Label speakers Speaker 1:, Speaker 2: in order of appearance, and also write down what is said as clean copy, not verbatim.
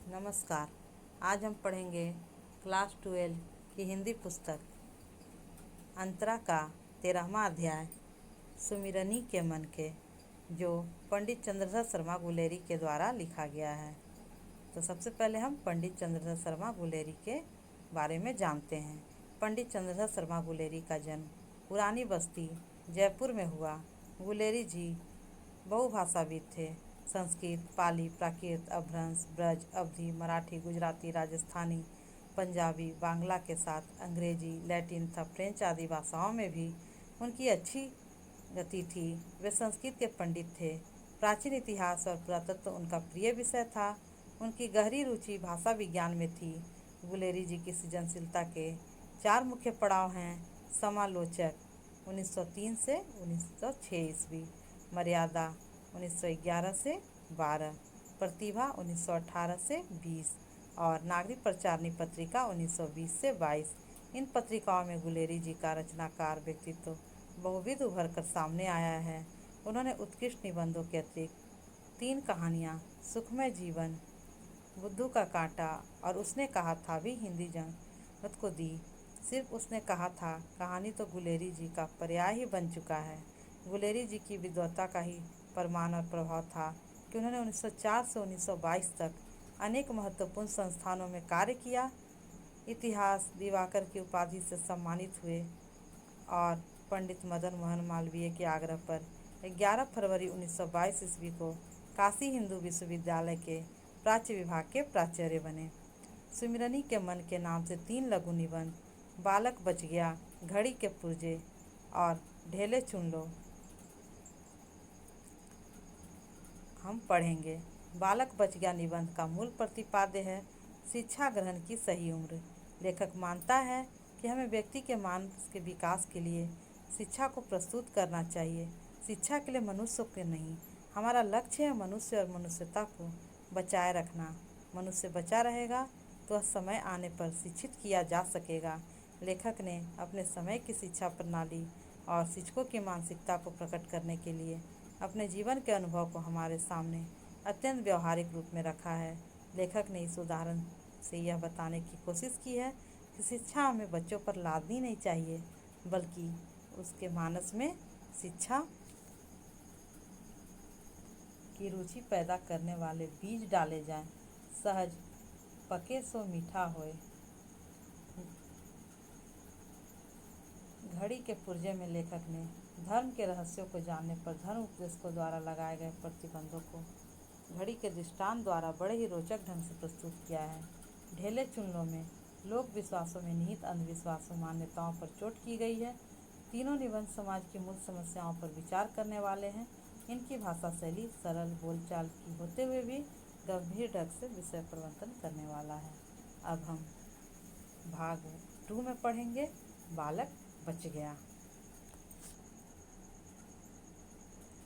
Speaker 1: नमस्कार। आज हम पढ़ेंगे क्लास 12 की हिंदी पुस्तक अंतरा का 13वां अध्याय सुमिरनी के मन के, जो पंडित चंद्रशेखर शर्मा गुलेरी के द्वारा लिखा गया है। तो सबसे पहले हम पंडित चंद्रशेखर शर्मा गुलेरी के बारे में जानते हैं। पंडित चंद्रशेखर शर्मा गुलेरी का जन्म पुरानी बस्ती जयपुर में हुआ। गुलेरी जी बहुभाषाविद थे। संस्कृत, पाली, प्राकृत, अपभ्रंश, ब्रज, अवधी, मराठी, गुजराती, राजस्थानी, पंजाबी, बांग्ला के साथ अंग्रेजी, लैटिन तथा फ्रेंच आदि भाषाओं में भी उनकी अच्छी गति थी। वे संस्कृत के पंडित थे। प्राचीन इतिहास और पुरातत्व उनका प्रिय विषय था। उनकी गहरी रुचि भाषा विज्ञान में थी। गुलेरी जी की सृजनशीलता के 4 मुख्य पड़ाव हैं। समालोचक 1903 से 1906 ईस्वी, मर्यादा 1911 से 12, प्रतिभा 1918 से 20 और नागरिक प्रचारणी पत्रिका 1920 से 22। इन पत्रिकाओं में गुलेरी जी का रचनाकार व्यक्तित्व बहुविध उभर कर सामने आया है। उन्होंने उत्कृष्ट निबंधों के अतिरिक्त 3 कहानियाँ, सुखमय जीवन, बुद्धू का कांटा और उसने कहा था भी हिंदी जगत को दी। सिर्फ उसने कहा था कहानी तो गुलेरी जी का पर्याय ही बन चुका है। गुलेरी जी की विद्वता का ही प्रमाण और प्रभाव था कि उन्होंने 1904 से 1922 तक अनेक महत्वपूर्ण संस्थानों में कार्य किया। इतिहास दिवाकर की उपाधि से सम्मानित हुए और पंडित मदन मोहन मालवीय के आग्रह पर 11 फरवरी 1922 ईस्वी को काशी हिंदू विश्वविद्यालय के प्राच्य विभाग के प्राचार्य बने। सुमिरनी के मन के नाम से 3 लघु निबंध, बालक बच गया, घड़ी के पुर्जे और ढेले चुन लो हम पढ़ेंगे। बालक बच गया निबंध का मूल प्रतिपाद्य है शिक्षा ग्रहण की सही उम्र। लेखक मानता है कि हमें व्यक्ति के मानस के विकास के लिए शिक्षा को प्रस्तुत करना चाहिए। शिक्षा के लिए मनुष्य के नहीं, हमारा लक्ष्य है मनुष्य और मनुष्यता को बचाए रखना। मनुष्य बचा रहेगा तो वह समय आने पर शिक्षित किया जा सकेगा। लेखक ने अपने समय की शिक्षा प्रणाली और शिक्षकों की मानसिकता को प्रकट करने के लिए अपने जीवन के अनुभव को हमारे सामने अत्यंत व्यवहारिक रूप में रखा है। लेखक ने इस उदाहरण से यह बताने की कोशिश की है कि शिक्षा हमें बच्चों पर लादनी नहीं चाहिए, बल्कि उसके मानस में शिक्षा की रुचि पैदा करने वाले बीज डाले जाएं। सहज पके सो मीठा होए। घड़ी के पुर्जे में लेखक ने धर्म के रहस्यों को जानने पर धर्म उपदेशकों द्वारा लगाए गए प्रतिबंधों को घड़ी के दृष्टांत द्वारा बड़े ही रोचक ढंग से प्रस्तुत किया है। ढेले चुनलों में लोक विश्वासों में निहित अंधविश्वासों मान्यताओं पर चोट की गई है। तीनों निबंध समाज की मूल समस्याओं पर विचार करने वाले हैं। इनकी भाषा शैली सरल बोलचाल की होते हुए भी गंभीर ढंग से विषय प्रवर्तन करने वाला है। अब हम भाग 2 में पढ़ेंगे बालक बच गया।